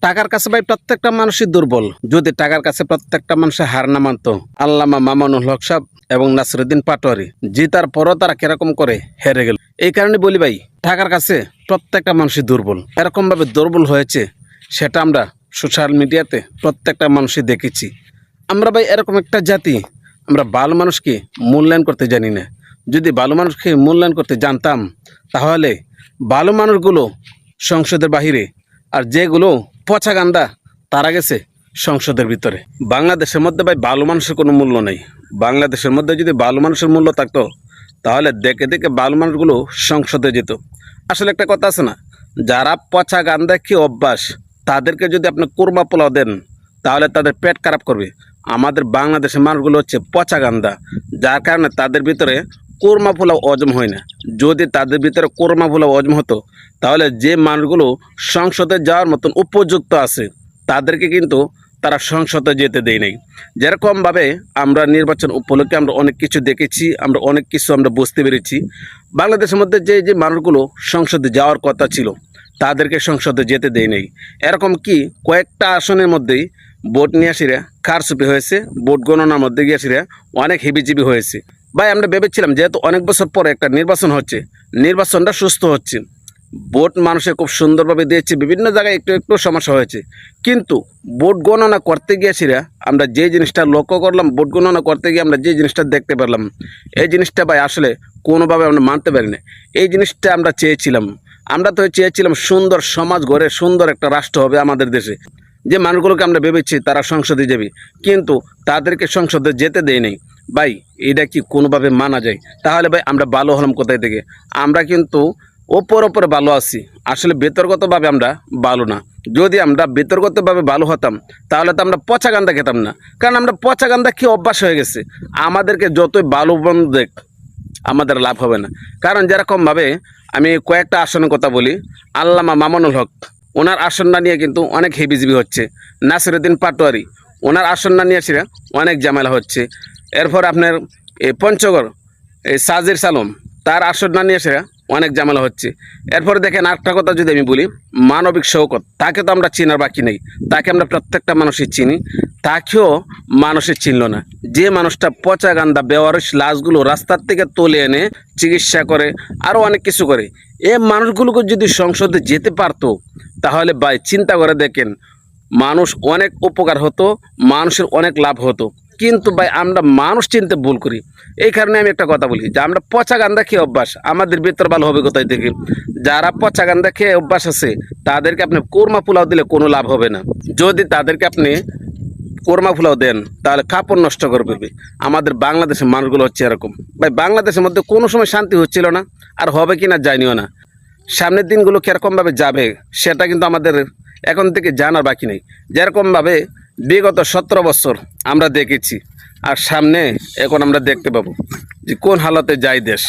টাকার কাছে ভাই প্রত্যেকটা মানুষই দুর্বল। যদি টাকার কাছে প্রত্যেকটা মানুষের হার না মানতো, আল্লামা মামুনুল হক সাহেব এবং নাসিরুদ্দিন পাটোয়ারি জিতার পরও তারা কিরকম করে হেরে গেল। এই কারণে বলি ভাই, টাকার কাছে প্রত্যেকটা মানুষই দুর্বল। এরকম ভাবে দুর্বল হয়েছে সেটা আমরা সোশ্যাল মিডিয়াতে প্রত্যেকটা মানুষই দেখেছি। আমরা ভাই এরকম একটা জাতি, আমরা ভালো মানুষকে মূল্যায়ন করতে জানি না। যদি ভালো মানুষকে মূল্যায়ন করতে জানতাম, তাহলে ভালো মানুষগুলো সংসদের বাহিরে, আর যেগুলো পচা গান্দা তারা গেছে সংসদের ভিতরে। বাংলাদেশের মধ্যে ভাই ভালো মানুষের কোনো মূল্য নেই। বাংলাদেশের মধ্যে যদি ভালো মানুষের মূল্য থাকতো, তাহলে দেখে দেখে ভালো মানুষগুলো সংসদে যেত। আসলে একটা কথা আছে না, যারা পচা গান্দা কি অভ্যাস, তাদেরকে যদি আপনি কোরমা পোলাও দেন, তাহলে তাদের পেট খারাপ করবে। আমাদের বাংলাদেশের মানুষগুলো হচ্ছে পচা গান্দা, যার কারণে তাদের ভিতরে কোরমা পোলাও হজম হয় না। যদি তাদের ভিতরে কোরমা পোলাও হজম হতো, তাহলে যে মানুষগুলো সংসদে যাওয়ার মতন উপযুক্ত আছে, তাদেরকে কিন্তু তারা সংসদে যেতে দেয় নাই। যেরকমভাবে আমরা নির্বাচন উপলক্ষে আমরা অনেক কিছু দেখেছি, আমরা অনেক কিছু আমরা বুঝতে পেরেছি। বাংলাদেশের মধ্যে যে যে মানুষগুলো সংসদে যাওয়ার কথা ছিল, তাদেরকে সংসদে যেতে দেয় নাই। এরকম কি কয়েকটা আসনের মধ্যেই ভোট নিয়ে আসিরা কারচুপি হয়েছে, ভোট গণনার মধ্যে গিয়ে আসিরা অনেক হেবিজিবি হয়েছে। ভাই আমরা ভেবেছিলাম যেহেতু অনেক বছর পরে একটা নির্বাচন হচ্ছে, নির্বাচনটা সুস্থ হচ্ছে, ভোট মানুষে খুব সুন্দরভাবে দিয়েছে, বিভিন্ন জায়গায় একটু একটু সমস্যা হয়েছে, কিন্তু ভোট গণনা করতে গিয়েছিরা আমরা যে জিনিসটা লক্ষ্য করলাম, ভোট গণনা করতে গিয়ে আমরা যে জিনিসটা দেখতে পারলাম, এই জিনিসটা ভাই আসলে কোনোভাবে আমরা মানতে পারি না। এই জিনিসটা আমরা চেয়েছিলাম, আমরা তো চেয়েছিলাম সুন্দর সমাজ গড়ে সুন্দর একটা রাষ্ট্র হবে আমাদের দেশে। যে মানুষগুলোকে আমরা ভেবেছি তারা সংসদে যাবে, কিন্তু তাদেরকে সংসদে যেতে দেয় নেই। ভাই এটা কি কোনোভাবে মানা যায়? তাহলে ভাই আমরা ভালো হলাম কোথায় থেকে? আমরা কিন্তু ওপরে ভালো আছি, আসলে বিতর্কতভাবে আমরা ভালো না। যদি আমরা বিতর্কতভাবে ভালো হতাম, তাহলে তো আমরা পচা গান্দা খেতাম না। কারণ আমরা পচা গান্দা খেয়ে অভ্যাস হয়ে গেছে। আমাদেরকে যতই ভালো বন্ধ দেখ, আমাদের লাভ হবে না। কারণ যেরকমভাবে আমি কয়েকটা আসনের কথা বলি, আল্লামা মামুনুল হক, ওনার আসনটা নিয়ে কিন্তু অনেক হেবিজিবি হচ্ছে। নাসিরুদ্দিন পাটোয়ারি, ওনার আসনটা নিয়ে সেটা অনেক ঝামেলা হচ্ছে। এরপর আপনার এই পঞ্চগড় এই সাজির সালম, তার আসনটা নিয়ে সেটা অনেক ঝামেলা হচ্ছে। এরপরে দেখেন আরেকটা কথা যদি আমি বলি, মানবিক শওকত, তাকে তো আমরা চিনার বাকি নেই। তাকে আমরা প্রত্যেকটা মানুষই চিনি, তাকেও মানুষের চিনল না। যে মানুষটা পচা গান্দা বেওয়ারিশ লাশগুলো রাস্তার থেকে তুলে এনে চিকিৎসা করে, আরও অনেক কিছু করে, এই মানুষগুলোকে যদি সংসদে যেতে পারতো, তাহলে ভাই চিন্তা করে দেখেন, মানুষ অনেক উপকার হতো, মানুষের অনেক লাভ হতো। কিন্তু ভাই আমরা মানুষ চিনতে ভুল করি। এই কারণে আমি একটা কথা বলি যে আমরা পচা গান্দা খেয়ে অভ্যাস, আমাদের ভিতর ভালো হবে কোথায় থেকে? যারা পচা গান্দা খেয়ে অভ্যাস আছে, তাদেরকে আপনি কোরমা পোলাও দিলে কোনো লাভ হবে না। যদি তাদেরকে আপনি কোরমা পোলাও দেন, তাহলে কাপড় নষ্ট করে ফেলবে। আমাদের বাংলাদেশের মানুষগুলো হচ্ছে এরকম। ভাই বাংলাদেশের মধ্যে কোনো সময় শান্তি হচ্ছিল না, আর হবে কি না জানিও না। সামনের দিনগুলো কীরকমভাবে যাবে সেটা কিন্তু আমাদের এখন থেকে জানার বাকি নেই। যেরকমভাবে বিগত 17 বছর আমরা দেখেছি, আর সামনে এখন আমরা দেখতে পাবো যে কোন হালতে যায় দেশ।